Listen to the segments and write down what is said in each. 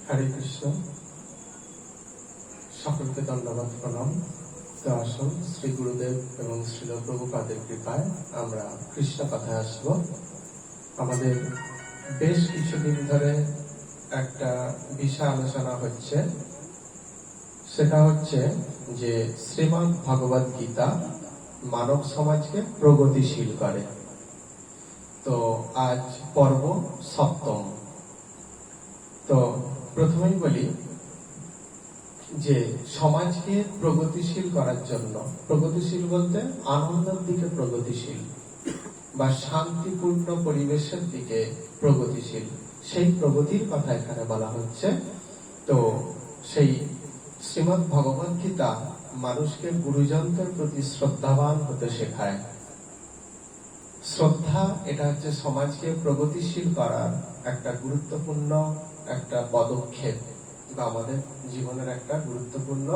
হরে কৃষ্ণ। সকলকে ধন্যবাদ, প্রণাম। তো আসুন শ্রী গুরুদেব এবং শ্রীল প্রভুপাদের কৃপায় আমরা কৃষ্ণ কথায় আসব। আমাদের বেশ কিছুদিন ধরে একটা বিষয় আলোচনা হচ্ছে, সেটা হচ্ছে যে শ্রীমদ্ ভগবদ গীতা মানব সমাজকে প্রগতিশীল করে। তো আজ পর্ব সপ্তম। তো প্রথমেই বলি যে সমাজকে প্রগতিশীল করার জন্য, প্রগতিশীল বলতে আনন্দের দিকে প্রগতিশীল বা শান্তিপূর্ণ পরিবেশের দিকে প্রগতিশীল, সেই প্রগতির কথা এখানে বলা হচ্ছে। তো সেই শ্রীমদ্ ভগবদ গীতা মানুষকে গুরুজনদের প্রতি শ্রদ্ধাবান হতে শেখায়। শ্রদ্ধা এটা হচ্ছে সমাজকে প্রগতিশীল করার একটা গুরুত্বপূর্ণ একটা পদক্ষেপ বা আমাদের জীবনের একটা গুরুত্বপূর্ণ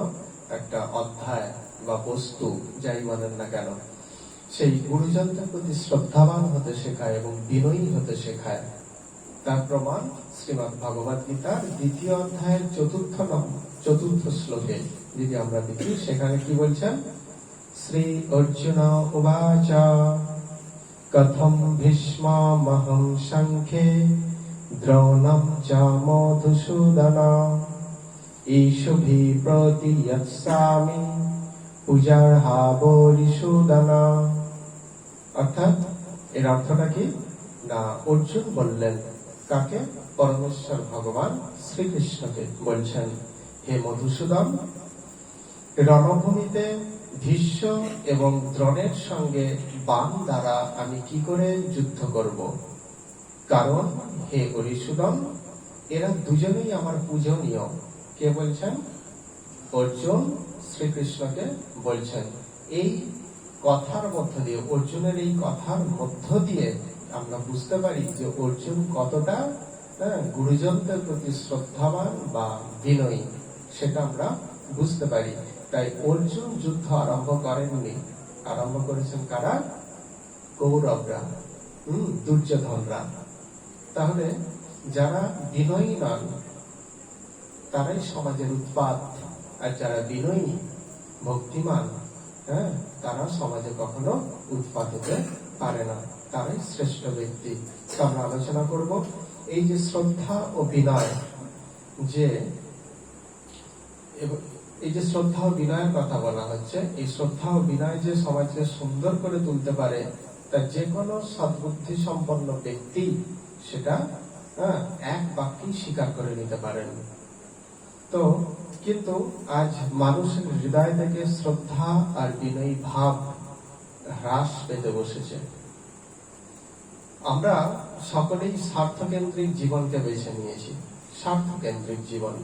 একটা অধ্যায় বা বস্তু, যাই বলেন না কেন, সেই গুরুজনদের প্রতি শ্রদ্ধাবান হতে শেখায় এবং বিনয়ী হতে শেখায়। তার প্রমাণ শ্রীমদ্ ভগবদ গীতার 2য় অধ্যায়ের 4th শ্লোকে যদি আমরা দেখি, সেখানে কি বলছেন? শ্রী অর্জুন উবাচ কথম ভীষ্মমহং সংখ্যে দ্রোণম চ মধুসূদন ঈশুভি প্রতিয়ৎসামি পূজার্হাবরিসূদন। অর্থাৎ এর অর্থটা কি না, অর্জুন বললেন কাকে? পরমেশ্বর ভগবান শ্রীকৃষ্ণকে বলছেন, হে মধুসূদন, রণভূমিতে ভীষ্ম এবং দ্রোণের সঙ্গে বাণ দ্বারা আমি কি করে যুদ্ধ করব? কারণ হে অরিসূদন, এরা দুজনেই আমার পূজনীয়। কে বলছেন? অর্জুন শ্রীকৃষ্ণকে বলছেন। এই কথার মধ্য দিয়ে, অর্জুনের এই কথার মধ্য দিয়ে আমরা বুঝতে পারি যে অর্জুন কতটা গুরুজনদের প্রতি শ্রদ্ধাবান বা বিনয়ী, সেটা আমরা বুঝতে পারি। তাই অর্জুন যুদ্ধ আরম্ভ করেননি, আরম্ভ করেছেন কারা? কৌরবরা, দুর্যোধনরা। তাহলে যারা বিনয়ী নন তারাই সমাজের উৎপাত, আর যারা বিনয়ী ভক্তিমান তারা সমাজে কখনো উৎপাত হতে পারে না, তারাই শ্রেষ্ঠ ব্যক্তি। আমরা আলোচনা করব এই যে শ্রদ্ধা ও বিনয়, যে এই যে শ্রদ্ধা ও বিনয়ের কথা বলা হচ্ছে, এই শ্রদ্ধা ও বিনয় যে সমাজকে সুন্দর করে তুলতে পারে, তা যে কোনো সদ্বুদ্ধি সম্পন্ন ব্যক্তি সেটা এক বাক্যেই স্বীকার করে নিতে পারেন। তো কিন্তু আজ মানুষের হৃদয় থেকে শ্রদ্ধা আর বিনয়ী ভাব হ্রাস পেতে বসেছে। আমরা সকলেই স্বার্থকেন্দ্রিক জীবনকে বেছে নিয়েছি, স্বার্থকেন্দ্রিক জীবন।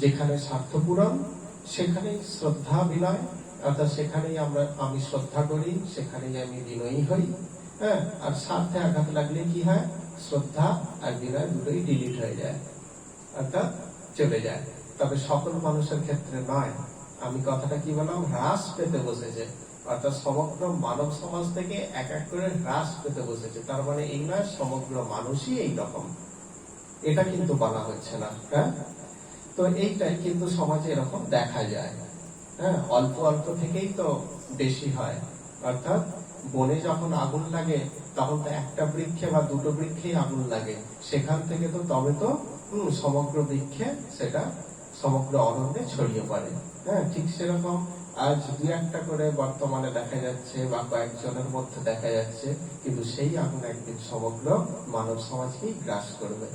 যেখানে স্বার্থ পূরণ সেখানেই শ্রদ্ধা বিনয়, অর্থাৎ সেখানেই আমি শ্রদ্ধা করি, সেখানেই আমি বিনয়ী হই। আর স্বার্থে আঘাত লাগলে কি হয়? শ্রদ্ধা আর বিনয় দুটোই ডিলিট হয়ে যায়, অর্থাৎ চলে যায়। তবে সকল মানুষের ক্ষেত্রে নয়। আমি কথাটা কি বললাম? হ্রাস পেতে বসেছে, অর্থাৎ সমগ্র মানব সমাজ থেকে এক এক করে হ্রাস পেতে বসেছে। তার মানে এই নয় সমগ্র মানুষই এই রকম, এটা কিন্তু বলা হচ্ছে না। তো এইটাই কিন্তু সমাজে এরকম দেখা যায়। অল্প অল্প থেকেই তো বেশি হয়। অর্থাৎ বনে যখন আগুন লাগে তখন তো একটা বৃক্ষে বা দুটো বৃক্ষেই আগুন লাগে, সেখান থেকে তো তবে তো সমগ্র বৃক্ষে সেটা সমগ্র অরণ্যে ছড়িয়ে পড়ে। ঠিক সেরকম আজ 2-1টা করে বর্তমানে দেখা যাচ্ছে বা কয়েকজনের মধ্যে দেখা যাচ্ছে, কিন্তু সেই আগুন একদিন সমগ্র মানব সমাজকেই গ্রাস করবে।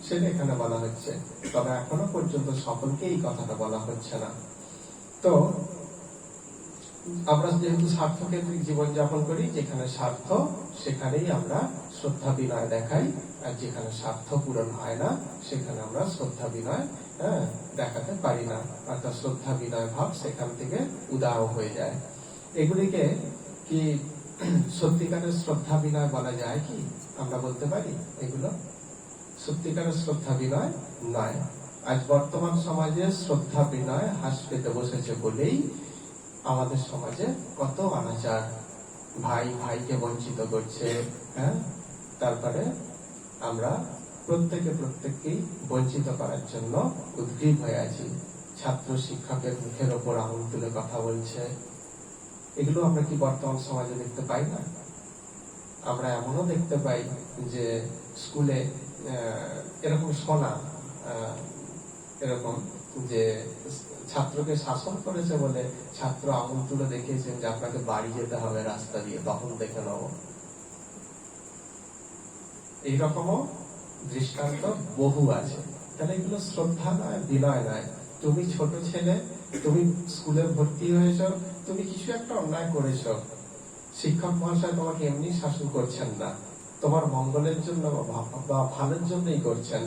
সেটা এখানে বলা হচ্ছে। তবে এখনো পর্যন্ত সকলকে এই কথাটা বলা হচ্ছে না। তো আমরা যেহেতু স্বার্থকেন্দ্রিক জীবনযাপন করি, যেখানে স্বার্থ সেখানেই আমরা শ্রদ্ধা বিনয় দেখাই, আর যেখানে স্বার্থ পূরণ হয় না সেখানে আমরা শ্রদ্ধা বিনয় দেখাতে পারি না, অর্থাৎ শ্রদ্ধা বিনয় ভাব সেখান থেকে উদাহ হয়ে যায়। এগুলিকে কি সত্যিকারের শ্রদ্ধা বিনয় বলা যায় কি? আমরা বলতে পারি এগুলো সত্যিকারের শ্রদ্ধা বিনয় নয়। আজ বর্তমান সমাজে শ্রদ্ধা বিনয় হ্রাস পেতে বসেছে বলেই আমাদের সমাজে কত অনাচার, ভাই ভাইকে বঞ্চিত করছে। তারপরে আমরা প্রত্যেককেই বঞ্চিত করার জন্য উদ্গ্রীব হয়ে আছি। ছাত্র শিক্ষকের মুখের ওপর আঙুল তুলে কথা বলছে, এগুলো আমরা কি বর্তমান সমাজে দেখতে পাই না? আমরা এমনও দেখতে পাই যে স্কুলে এরকম শোনা, এরকম যে ছাত্রকে শাসন করেছে বলে ছাত্র আঙুল তুলে দেখিয়েছেন যে আপনাকে বাড়ি যেতে হবে রাস্তা দিয়ে, তখন দেখে নেব। এইরকমও দৃষ্টান্ত বহু আছে। তাহলে এগুলো শ্রদ্ধা নয়, বিনয় নয়। তুমি ছোট ছেলে, তুমি স্কুলে ভর্তি হয়েছ, তুমি কিছু একটা অন্যায় করেছ, শিক্ষক মহাশয় তোমাকে এমনি শাসন করছেন না, তোমার মঙ্গলের জন্য বা ভালোর জন্যই করছেন।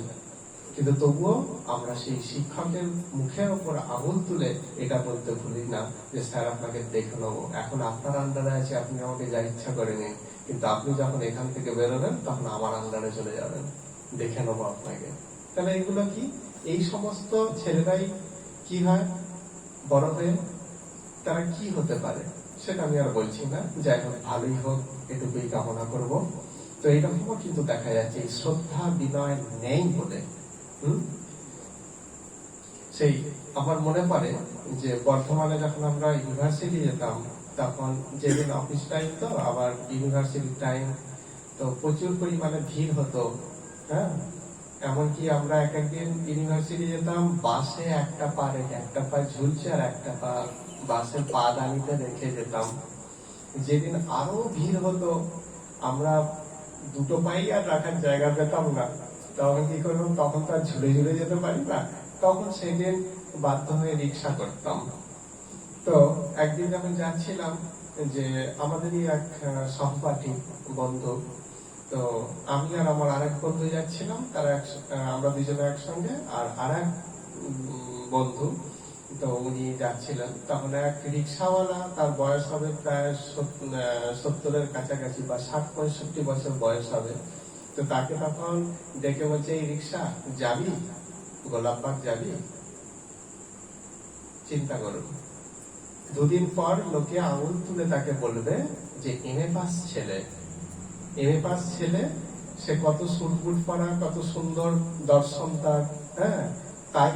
কিন্তু তবুও আমরা সেই শিক্ষকের মুখের ওপর আঙুল তুলে এটা বলতে ভুলি না যে স্যার আপনাকে দেখে নেবো, এখন আপনার আন্ডারে আছে, আপনি আমাকে যা ইচ্ছা করে নিন, কিন্তু আপনি যখন এখান থেকে বেরোবেন তখন আমার আন্ডারে চলে যাবেন, দেখে নেবো আপনাকে। তাহলে এগুলো কি? এই সমস্ত ছেলেরাই কি হয় বড় হয়ে, তারা কি হতে পারে সেটা আমি আর বলছি না, যাই হোক ভালোই হোক এটুকুই কামনা করব। তো এইরকমও কিন্তু দেখা যাচ্ছে শ্রদ্ধা বিনয় নেই বলে। সেই আমার মনে পড়ে যে বর্ধমানে যখন আমরা ইউনিভার্সিটি যেতাম, তখন যেদিন অফিস টাইম তো আবার ইউনিভার্সিটি টাইম, তো প্রচুর পরিমাণে ভিড় হতো। হ্যাঁ, এমনকি আমরা একদিন ইউনিভার্সিটি যেতাম, বাসে একটা পা ঝুলছে আর একটা পা বাসের পা দানিতে রেখে যেতাম। যেদিন আরো ভিড় হতো, আমরা দুটো পাই আর রাখার জায়গা পেতাম না, তখন কি করলাম, তখন তো আর ঝুলে ঝুলে যেতে পারি না, তখন সেদিন বাধ্য হয়ে রিক্সা করতাম। তো একদিন যখন যাচ্ছিলাম, যে আমাদেরই এক সহপাঠী বন্ধু, তো আমি আর আমার আরেক বন্ধু যাচ্ছিলাম, আমরা দুজনে একসঙ্গে, আর আরেক বন্ধু, তো উনি যাচ্ছিলেন। তখন এক রিক্সাওয়ালা, তার বয়স হবে প্রায় 70-এর কাছাকাছি বা 60-65 বছর বয়স হবে। তো তাকে তখন ডেকে বলছে, এই রিক্সা যাবি, গোলাপবাগ যাবি? চিন্তা করুন, দুদিন পর লোকে আঙুল তুলে তাকে বলবে যে এমএ পাস ছেলে, এমএ পাস ছেলে, সে কত সুটবুট পরা, কত সুন্দর দর্শন তার। হ্যাঁ, তাই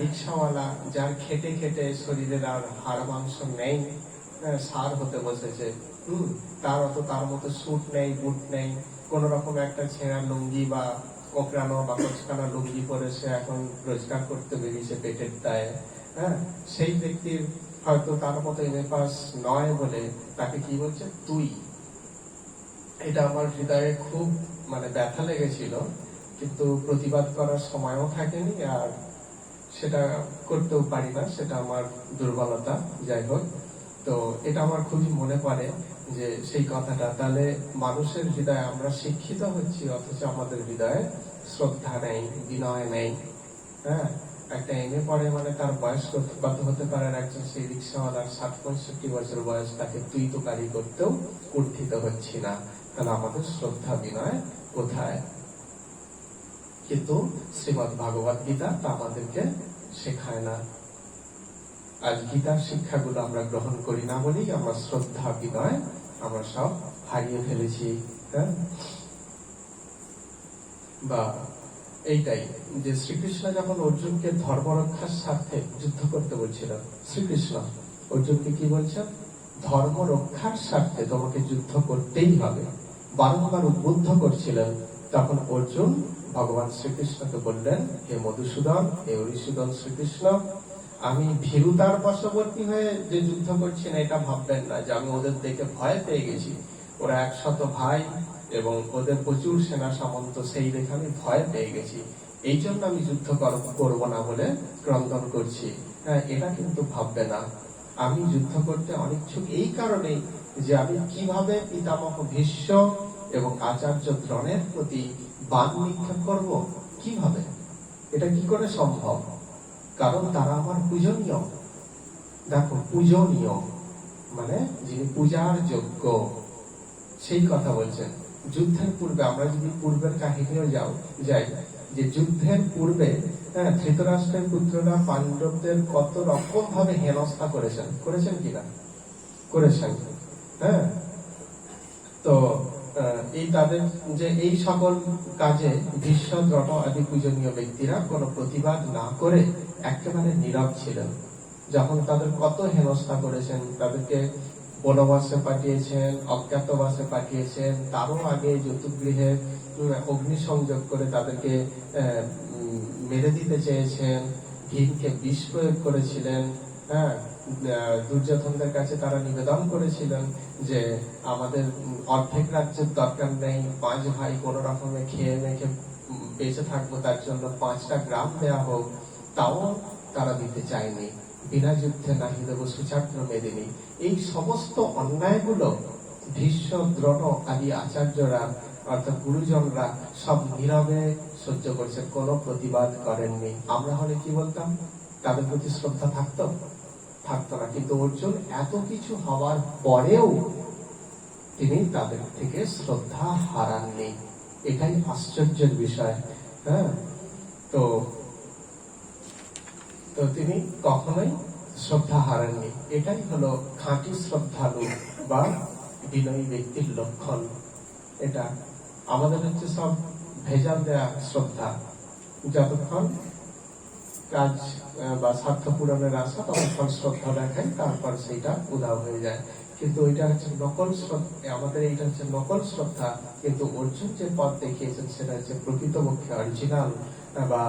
রিক্সাওয়ালা, যার খেটে খেটে শরীরের আর হাড় মাংস নেই, সার হতে বসেছে, তার মতো স্যুট নেই, বুট নেই, কোন রকম একটা ছেঁড়া লুঙ্গি বা কোঁকড়ানো বা কোচকানো লুঙ্গি পরে সে এখন রোজগার করতে বেরিয়েছে পেটের দায়ে। হ্যাঁ, সেই ব্যক্তির হয়তো তার মতো এমএ পাস নয় বলে তাকে কি বলছে, তুই। এটা আমার হৃদয়ে খুব ব্যথা লেগেছিল, কিন্তু প্রতিবাদ করার সময়ও থাকেনি, আর সেটা করতেও পারি না, সেটা আমার দুর্বলতা। যাই হোক, তো এটা আমার খুবই মনে পড়ে যে সেই কথাটা। তাহলে মানুষের হৃদয়ে আমরা শিক্ষিত হচ্ছি, অথচ আমাদের হৃদয়ে শ্রদ্ধা নেই, বিনয় নেই। হ্যাঁ, একটা এমএ পড়ে তার বয়স কত হতে পারে, একজন সেই রিক্সাওয়ালার 60-65 বছর বয়স, তাকে তুই তো কারি করতেও কুণ্ঠিত হচ্ছি না। তাহলে আমাদের শ্রদ্ধা বিনয় কোথায়? কিন্তু শ্রীমদ ভাগবত গীতা তা আমাদেরকে শেখায় না। আজ গীতার শিক্ষাগুলো আমরা গ্রহণ করি না বলেই আমরা শ্রদ্ধা বিনয় আমরা সব হারিয়ে ফেলেছি। হ্যাঁ, বা এইটাই যে শ্রীকৃষ্ণ যখন অর্জুনকে ধর্ম রক্ষার স্বার্থে যুদ্ধ করতে বলছিলেন, শ্রীকৃষ্ণ অর্জুনকে কি বলছেন? ধর্ম রক্ষার স্বার্থে তোমাকে যুদ্ধ করতেই হবে, বারংবার উদ্বুদ্ধ করছিলেন। তখন অর্জুন ভগবান শ্রীকৃষ্ণকে বললেন, হে মধুসূদন, হে হরিসূদন শ্রীকৃষ্ণ, আমি ভীরুতার বশবর্তী হয়ে যে যুদ্ধ করছি না, এটা ভাববেন না যে আমি ওদের দেখে ভয় পেয়ে গেছি। ওরা 100 ভাই এবং ওদের প্রচুর সেনা সামন্ত, সেই দেখে আমি ভয় পেয়ে গেছি, এই জন্য আমি যুদ্ধ করব না বলে ক্রন্দন করছি। হ্যাঁ, এটা কিন্তু ভাববে না। আমি যুদ্ধ করতে অনিচ্ছুক এই কারণেই যে আমি কিভাবে পিতামহ ভীষ্ম এবং আচার্য দ্রোণের প্রতি বাণ নিক্ষেপ করব, কিভাবে, এটা কি করে সম্ভব? কারণ তারা আমার পূজনীয়। দেখো, পূজনীয় যিনি পূজার যোগ্য, সেই কথা বলছেন। যুদ্ধের পূর্বে আমরা যদি পূর্বের কাহিনীও যাই, যে যুদ্ধের পূর্বে ধৃতরাষ্ট্রের পুত্ররা পাণ্ডবদের কত রকম ভাবে হেনস্থা করেছেন কিনা? করেছেন। হ্যাঁ, তো এই তাদের যে এই সকল কাজে ভীষ্ম, দ্রোণ আদি পূজনীয় ব্যক্তিরা কোনো প্রতিবাদ না করে একেবারে নীরব ছিলেন। যখন তাদের কত হেনস্থা করেছেন, তাদেরকে বনবাসে পাঠিয়েছেন, অজ্ঞাতবাসে পাঠিয়েছেন, তারও আগে যতুগৃহে অগ্নিসংযোগ করে তাদেরকে মেরে দিতে চেয়েছেন, ভীমকে বিষ প্রয়োগ করেছিলেন। হ্যাঁ, দুর্যোধনদের কাছে তারা নিবেদন করেছিলেন যে আমাদের অর্ধেক রাজ্যের দরকার নেই, 5 ভাই কোন রকমে খেয়ে মেখে বেঁচে থাকবো, তার জন্য 5টা গ্রাম দেয়া হোক, তাও তারা দিতে চায়নি। বিনা যুদ্ধে নাহি দেব সুচাগ্র মেদিনী। এই সমস্ত অন্যায়গুলো ভীষ্ম, দ্রোণ আদি আচার্যরা অর্থাৎ গুরুজনরা সব নীরবে সহ্য করছেন, কোনো প্রতিবাদ করেননি। আমরা হলে কি বলতাম? তাদের প্রতি শ্রদ্ধা থাকতো না। কিন্তু অর্জুন এত কিছু হওয়ার পরেও তিনি তাদের থেকে শ্রদ্ধা হারাননি। এটাই আশ্চর্যের বিষয়। হ্যাঁ, তো তিনি কখনোই শ্রদ্ধা হারাননি। এটাই হলো খাঁটি শ্রদ্ধালু বা বিনয়ী ব্যক্তির লক্ষণ। এটা আমাদের হচ্ছে সব ভেজাল দেয়া শ্রদ্ধা। যতক্ষণ কাজ বা স্বার্থ পূরণের আশা, ততক্ষণ শ্রদ্ধা দেখাই, তারপর সেইটা উধাও হয়ে যায়। কিন্তু ওইটা হচ্ছে নকল শ্রদ্ধা। আমাদের এইটা হচ্ছে নকল শ্রদ্ধা। কিন্তু অর্জুন যে পথ দেখিয়েছেন সেটা হচ্ছে প্রকৃতপক্ষে অরিজিনাল, বা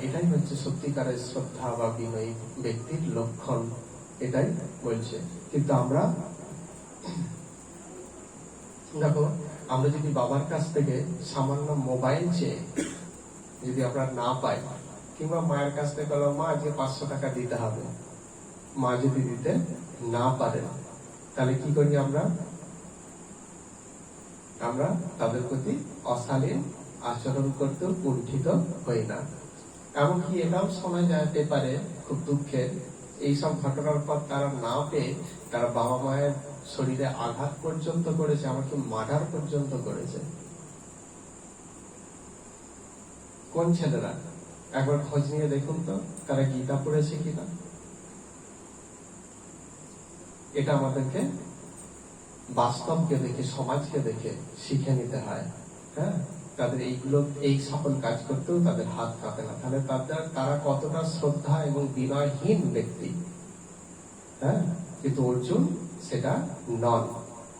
এটাই হচ্ছে সত্যিকারের শ্রদ্ধা বা বিনয়ী ব্যক্তির লক্ষণ। এটাই বলছে। কিন্তু আমরা দেখো, আমরা যদি বাবার কাছ থেকে সামান্য মোবাইল চেয়ে যদি আমরা না পাই, কিংবা মায়ের কাছ থেকে বলো মা আজকে 500 টাকা দিতে হবে, মা যদি দিতে না পারে, তাহলে কি করি আমরা? তাদের প্রতি অশালীন আচরণ করতেও কুণ্ঠিত হই না। এমনকি এটাও শোনা যেতে পারে, খুব দুঃখের, এইসব ঘটনার পর তারা না পেয়ে তারা বাবা মায়ের শরীরে আঘাত পর্যন্ত করেছে, আমাকে মার্ডার পর্যন্ত করেছে। কোন ছেলেরা? একবার খোঁজ নিয়ে দেখুন তো তারা গীতা পড়েছে কিনা। এটা আমাদেরকে বাস্তবকে দেখে, সমাজকে দেখে শিখে নিতে হয়। হ্যাঁ, তাদের এই সকল কাজ করতেও তাদের হাত কাঁপে না। তাহলে তারা কতটা শ্রদ্ধা এবং বিনয়হীন ব্যক্তি। হ্যাঁ, কিন্তু অর্জুন সেটা নন।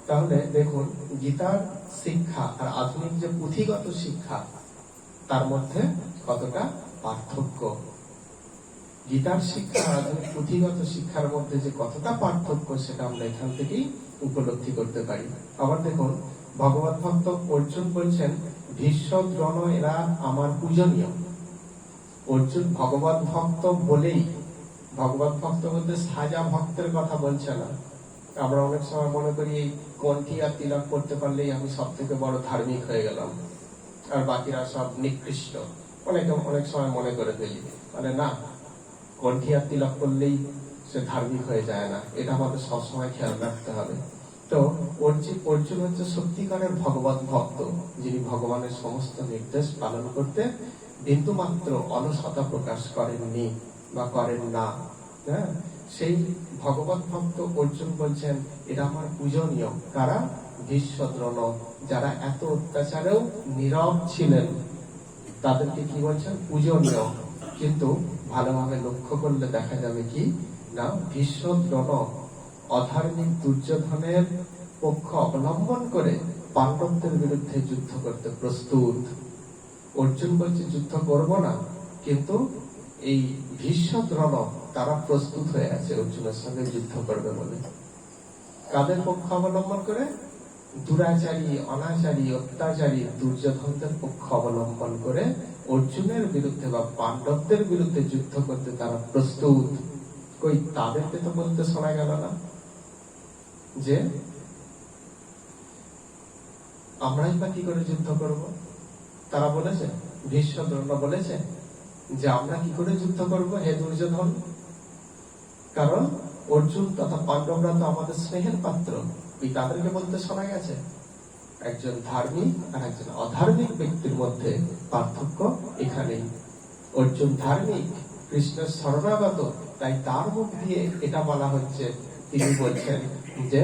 তাহলে দেখুন, গীতার শিক্ষা আর আধুনিক যে পুঁথিগত শিক্ষা, তার মধ্যে কতটা পার্থক্য। গীতার শিক্ষা আর আধুনিক পুঁথিগত শিক্ষার মধ্যে যে কতটা পার্থক্য, সেটা আমরা এখান থেকেই উপলব্ধি করতে পারি। আবার দেখুন, ভগবত ভক্ত অর্জুন বলছেন ভীষ্ম, দ্রোণ এরা আমার পূজনীয়। অর্জুন ভগবত ভক্ত বলেই, ভগবত ভক্ত বলতে সাজা ভক্তের কথা বলছে না। আমরা অনেক সময় মনে করি এই কণ্ঠী আর তিলক করতে পারলেই আমি সব থেকে বড় ধার্মিক হয়ে গেলাম, আর বাকিরা সব নিকৃষ্ট। অনেক সময় মনে করে ফেলি, মানে না, কণ্ঠী আর তিলক করলেই সে ধার্মিক হয়ে যায় না। এটা আমাদের সবসময় খেয়াল রাখতে হবে। তো অর্জুন হচ্ছে সত্যিকারের ভগবত ভক্ত, যিনি ভগবানের সমস্ত নির্দেশ পালন করতে বিন্দু মাত্র অলসতা প্রকাশ করেননি বা করেন না। হ্যাঁ, সেই ভগবত ভক্ত অর্জুন বলছেন এরা আমার পূজনীয়। কারা? ভীষ্ম, দ্রোণ, যারা এত অত্যাচারেও নীরব ছিলেন, তাদেরকে কি বলছেন? পূজনীয়। কিন্তু ভালোভাবে লক্ষ্য করলে দেখা যাবে কি না, ভীষ্ম, দ্রোণ অধার্মিক দুর্যোধনের পক্ষ অবলম্বন করে পাণ্ডবদের বিরুদ্ধে যুদ্ধ করতে প্রস্তুত। অর্জুন বলছে যুদ্ধ করব না, কিন্তু এই ভীষ্ম, দ্রোণ তারা প্রস্তুত হয়ে আছে অর্জুনের সঙ্গে যুদ্ধ করবে বলে। কাদের পক্ষ অবলম্বন করে? দুরাচারী, অনাচারী, অত্যাচারী দুর্যোধনদের পক্ষ অবলম্বন করে অর্জুনের বিরুদ্ধে বা পাণ্ডবদের বিরুদ্ধে যুদ্ধ করতে তারা প্রস্তুত। কই তাদেরকে তো বলতে শোনা গেল না যে আমরাই বা কি করে যুদ্ধ করব। তারা বলেছে, ভীষ্ম, দ্রোণ বলেছে যে আমরা কি করে যুদ্ধ করব হে দুর্যোধন। কারণ অর্জুন তথা পাণ্ডবরা তো আমাদের স্নেহের পাত্র। তাদেরকে বলতে শোনা গেছে। একজন ধার্মিক আর একজন অধার্মিক ব্যক্তির মধ্যে পার্থক্য এখানেই। অর্জুন ধার্মিক, কৃষ্ণের শরণাগত, তাই তার মুখ দিয়ে এটা বলা হচ্ছে, তিনি বলছেন যে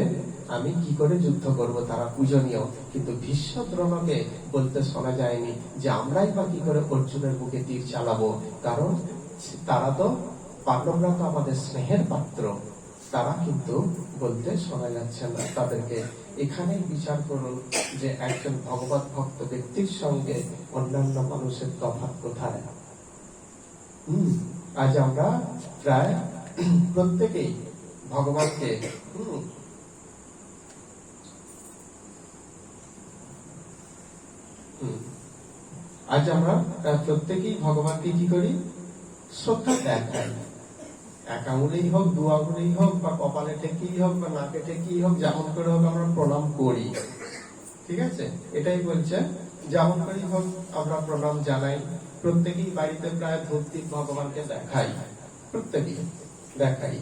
আমি কি করে যুদ্ধ করব, তারা পূজনীয়। কিন্তু ভীষ্ম দ্রোণকে বলতে শোনা যায়নি যে আমরাই বা কি করে অর্জুনের বুকে তীর চালাবো, কারণ তারা তো পাণ্ডবরা তো আমাদের স্নেহের পাত্র। তারা কিন্তু বলতে শোনা যাচ্ছে না তাদেরকে। এখানেই বিচার করুন যে একজন ভগবত ভক্ত ব্যক্তির সঙ্গে অন্যান্য মানুষের তফাৎ কোথায়। আজ আমরা প্রায় প্রত্যেকেই ভগবানকে আজ আমরা প্রত্যেকেই ভগবানকে কি করি, শ্রদ্ধা দেখাই। এক আঙুলেই হোক, দু আঙুলেই হোক, বা কপালে ঠেকেই হোক, বা নাকে ঠেকেই হোক, যেমন করে হোক আমরা প্রণাম করি। ঠিক আছে, এটাই বলছে যেমন করেই হোক আমরা প্রণাম জানাই। প্রত্যেকেই বাড়িতে প্রায় ধূপদীপ ভগবানকে দেখাই, প্রত্যেকেই দেখাই।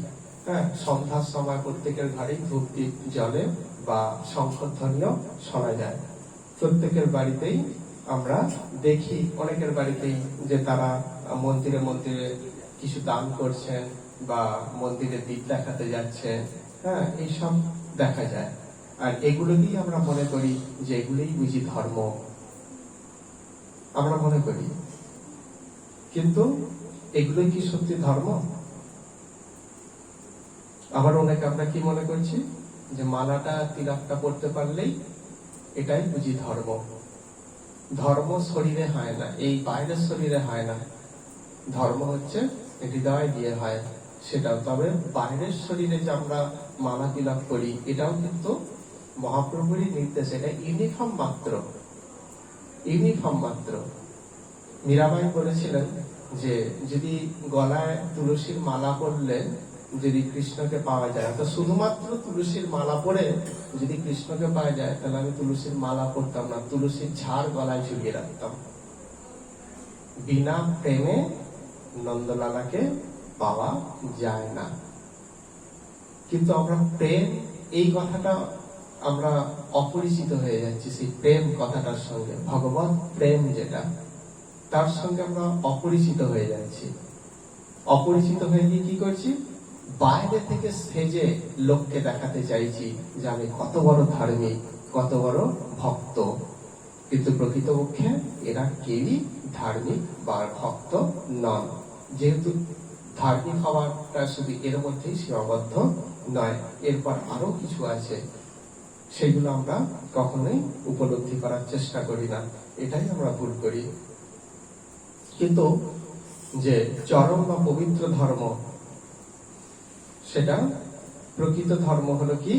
হ্যাঁ, সন্ধ্যার সময় প্রত্যেকের ঘরেই ধূপদীপ জ্বলে বা শঙ্খধ্বনিও শোনা যায়। প্রত্যেকের বাড়িতেই আমরা দেখি, অনেকের বাড়িতেই যে তারা মন্দিরে মন্দিরে কিছু দান করছেন বা মন্দিরে দীপ দেখাতে যাচ্ছে। হ্যাঁ, এইসব দেখা যায়। আর এগুলোকেই আমরা মনে করি যে এগুলোই বুঝি ধর্ম, আমরা মনে করি। কিন্তু এগুলোই কি সত্যি ধর্ম? আবার অনেকে আমরা কি মনে করছি যে মালাটা তিলকটা পড়তে পারলেই এটাই বুঝি ধর্ম। ধর্ম শরীরে হয় না, এই বাইরের শরীরে হয় না। ধর্ম হচ্ছে হৃদয় দিয়ে হয় সেটাও। তবে বাইরের শরীরে যে আমরা মালা তিলক করি, এটাও কিন্তু মহাপ্রভুরই নির্দেশ। এটা ইউনিফর্ম মাত্র, ইউনিফর্ম মাত্র। মীরাবাই বলেছিলেন যে যদি গলায় তুলসীর মালা পরলে যদি কৃষ্ণকে পাওয়া যায়, তো শুধুমাত্র তুলসীর মালা পরে যদি কৃষ্ণকে পাওয়া যায়, তাহলে আমি তুলসীর মালা পরতাম না, তুলসীর ঝাড় গলায় ঝুলিয়ে রাখতাম। বিনা প্রেমে নন্দলালাকে পাওয়া যায় না। কিন্তু আমরা প্রেম, এই কথাটা আমরা অপরিচিত হয়ে যাচ্ছি সেই প্রেম কথাটার সঙ্গে। ভগবত প্রেম যেটা, তার সঙ্গে আমরা অপরিচিত হয়ে যাচ্ছি। অপরিচিত হয়ে গিয়ে কি করছি, বাইরে থেকে সেজে লোককে দেখাতে চাইছি যে আমি কত বড় ধার্মিক, কত বড় ভক্ত। কিন্তু প্রকৃতপক্ষে এরা কেউই ধার্মিক বা ভক্ত নন। যেহেতু ধার্মিক হওয়াটা শুধু এর মধ্যেই সীমাবদ্ধ নয়, এরপর আরো কিছু আছে, সেগুলো আমরা কখনোই উপলব্ধি করার চেষ্টা করি না। এটাই আমরা ভুল করি। কিন্তু যে চরম বা পবিত্র ধর্ম, সেটা প্রকৃত ধর্ম হলো কি,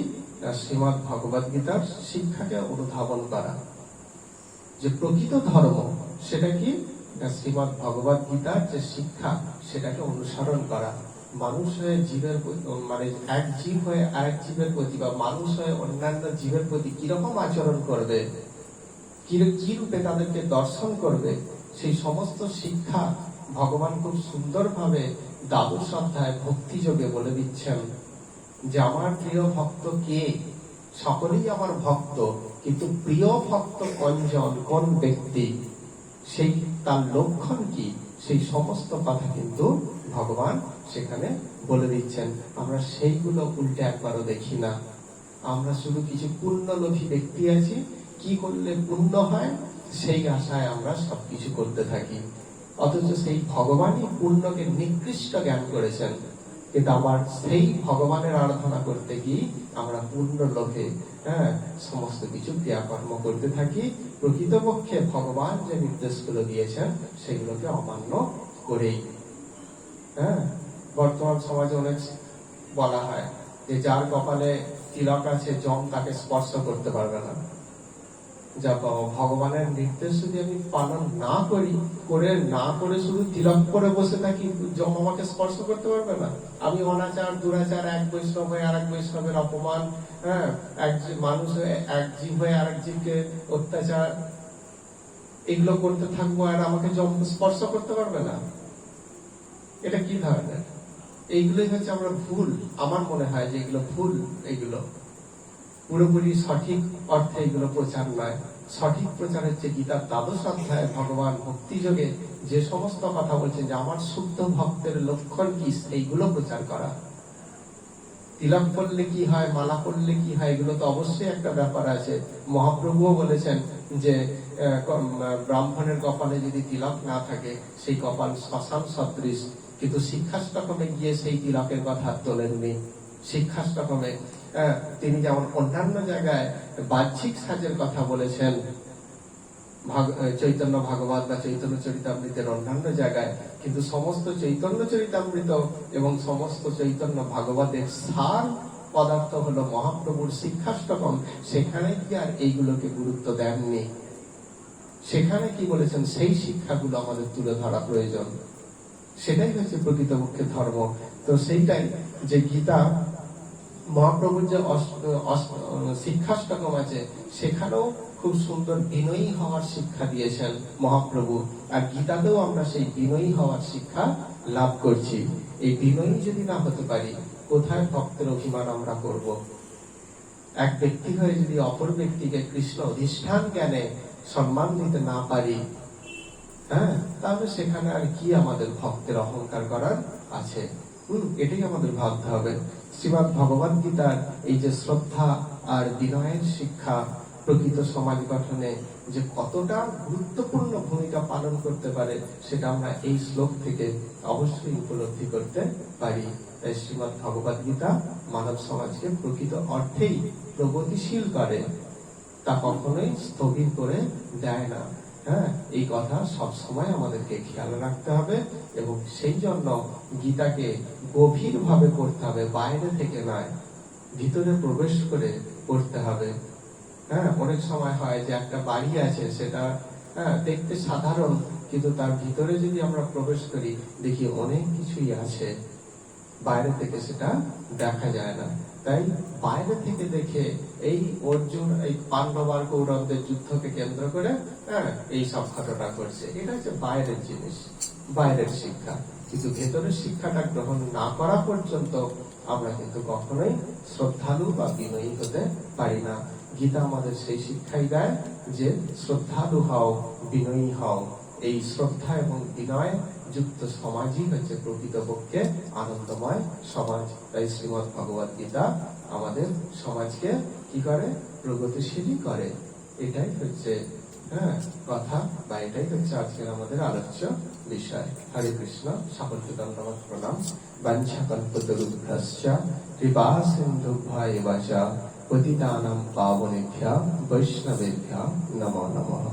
শ্রীমদ্ ভগবদ গীতার শিক্ষাকে অনুধাবন করা। যে প্রকৃত ধর্ম সেটা কি, শ্রীমদ্ ভগবদ গীতার যে শিক্ষা সেটাকে অনুসরণ করা। মানুষ হয়ে জীবের মানে এক জীব হয়ে আরেক জীবের প্রতি, বা মানুষ হয়ে অন্যান্য জীবের প্রতি কিরকম আচরণ করবে, কি রূপে তাদেরকে দর্শন করবে, সেই সমস্ত শিক্ষা ভগবান খুব সুন্দরভাবে দ্বাদশ অধ্যায় ভক্তি যোগে বলে দিচ্ছেন। যে আমার প্রিয় ভক্ত কে, সকলেই আমার ভক্ত, কিন্তু প্রিয় ভক্ত কোনজন, কোন ব্যক্তি, সেই তার লক্ষণ কি, সেই সমস্ত কথা কিন্তু ভগবান সেখানে বলে দিচ্ছেন। আমরা সেইগুলো উল্টে একবারও দেখি না। আমরা শুধু কিছু পুণ্যলোভী ব্যক্তি আছি, কি করলে পুণ্য হয় সেই আশায় আমরা সবকিছু করতে থাকি। অথচ সেই ভগবানই পুণ্যকে নিকৃষ্ট জ্ঞান করেছেন। কিন্তু আবার সেই ভগবানের আরাধনা করতে গিয়ে আমরা পূর্ণ লোভে সমস্ত কিছু ক্রিয়াকর্ম করতে থাকি, প্রকৃতপক্ষে ভগবান যে নির্দেশগুলো দিয়েছেন সেগুলোকে অমান্য করেই। বর্তমান সমাজে অনেক বলা হয় যে যার কপালে তিলক আছে যম তাকে স্পর্শ করতে পারবে না। যা ভগবানের নির্দেশ যদি আমি পালন না করি, করে শুধু তিলক করে বসে থাকি, যম আমাকে স্পর্শ করতে পারবে না। আমি অনাচার দুরাচার, এক বৈষ্ণব হয়ে আরেক বৈষ্ণবের অপমান, এক মানুষ হয়ে এক জীব হয়ে আরেক জীবকে অত্যাচার, এগুলো করতে থাকবো, আর আমাকে যম স্পর্শ করতে পারবে না। এটা কি ধরনের? এইগুলোই হচ্ছে আমরা ভুল। আমার মনে হয় যে এগুলো ভুল। এগুলো পুরোপুরি সঠিক অর্থে এগুলো প্রচার নয়। সঠিক প্রচার হচ্ছে গীতার দ্বাদশ অধ্যায়ে ভগবান ভক্তি যোগে যে সমস্ত কথা বলছেন, যে আমার শুদ্ধ ভক্তের লক্ষণ কি, এইগুলো প্রচার করা। তিলক পরলে কি হয়, মালা পরলে কি হয়, এগুলো তো অবশ্যই একটা ব্যাপার আছে। মহাপ্রভুও বলেছেন যে ব্রাহ্মণের কপালে যদি তিলক না থাকে সেই কপাল শ্মশান সদৃশ, কিন্তু শিক্ষাষ্টকমে গিয়ে সেই তিলকের কথা তোলেননি। শিক্ষাষ্টকমে তিনি যেমন অন্যান্য জায়গায় বাহ্যিক সাজের কথা বলেছেন, চৈতন্য ভাগবত বা চৈতন্য চরিতামৃতের অন্যান্য জায়গায়, কিন্তু সমস্ত চৈতন্য চরিতামৃত এবং সমস্ত চৈতন্য ভাগবতের সার পদার্থ হলো মহাপ্রভুর শিক্ষাষ্টকম। সেখানে কি আর এইগুলোকে গুরুত্ব দেননি? সেখানে কি বলেছেন, সেই শিক্ষাগুলো আমাদের তুলে ধরা প্রয়োজন। সেটাই হচ্ছে প্রকৃতপক্ষে ধর্ম। তো সেইটাই যে গীতা মহাপ্রভুর যে শিক্ষাষ্টকম আছে, সেখানেও খুব সুন্দর বিনয়ী হওয়ার শিক্ষা দিয়েছেন মহাপ্রভু। আর গীতাতেও আমরা সেই বিনয়ী হওয়ার শিক্ষা লাভ করছি। এই বিনয়ী যদি না হতে পারি, কোথায় ভক্তের অভিমান আমরা করব? এক ব্যক্তি হয়ে যদি অপর ব্যক্তিকে কৃষ্ণ অধিষ্ঠান জ্ঞানে সম্মান দিতে না পারি, তাহলে সেখানে আর কি আমাদের ভক্তের অহংকার করার আছে? এটাই আমাদের ভাবতে হবে। শ্রীমদ্ ভগবদ গীতার এই যে শ্রদ্ধা আর বিনয়ের শিক্ষা প্রকৃত সমাজ গঠনে যে কতটা গুরুত্বপূর্ণ ভূমিকা পালন করতে পারে, সেটা আমরা এই শ্লোক থেকে অবশ্যই উপলব্ধি করতে পারি। তাই শ্রীমদ্ ভগবদ গীতা মানব সমাজকে প্রকৃত অর্থেই প্রগতিশীল করে, তা কখনোই স্থবির করে দেয় না। এই কথা সব সময় আমাদেরকে খেয়াল রাখতে হবে, এবং সেই জন্য গীতাকে গভীর ভাবে পড়তে হবে, বাইরে থেকে নয়, ভিতরে প্রবেশ করে পড়তে হবে। অনেক সময় হয় যে একটা বাড়ি আছে, সেটা দেখতে সাধারণ, কিন্তু তার ভিতরে যদি আমরা প্রবেশ করি, দেখি অনেক কিছুই আছে, বাইরে থেকে সেটা দেখা যায় না। তাই বাইরে থেকে দেখে এই অর্জুন এই পাণ্ডব আর কৌরবদের যুদ্ধকে কেন্দ্র করে এই সব ঘটনা করছে, এটা হচ্ছে বাইরের জিনিস, বাইরের শিক্ষা। কিন্তু ভেতরের শিক্ষাটা গ্রহণ না করা পর্যন্ত আমরা কিন্তু কখনোই শ্রদ্ধালু বা বিনয়ী হতে পারি না। গীতা আমাদের সেই শিক্ষাই দেয় যে শ্রদ্ধালু হও, বিনয়ী হও। এই শ্রদ্ধা এবং বিনয় যুক্ত সমাজই হচ্ছে প্রকৃতপক্ষে আনন্দময় সমাজ। তাই শ্রীমদ্ ভগবদ গীতা আমাদের সমাজকে কি করে? প্রগতিশীলই করে। এটাই হচ্ছে কথা, বা এটাই হচ্ছে আজকের আমাদের আলোচ্য বিষয়। হরে কৃষ্ণ। সকলকে দণ্ডবত প্রণাম। বাঞ্ছা কল্পতরুভ্যশ্চ কৃপা সিন্ধুভ্যেব চ পতিতানাং পাবনেভ্যঃ বৈষ্ণবেভ্যঃ নমো নমঃ।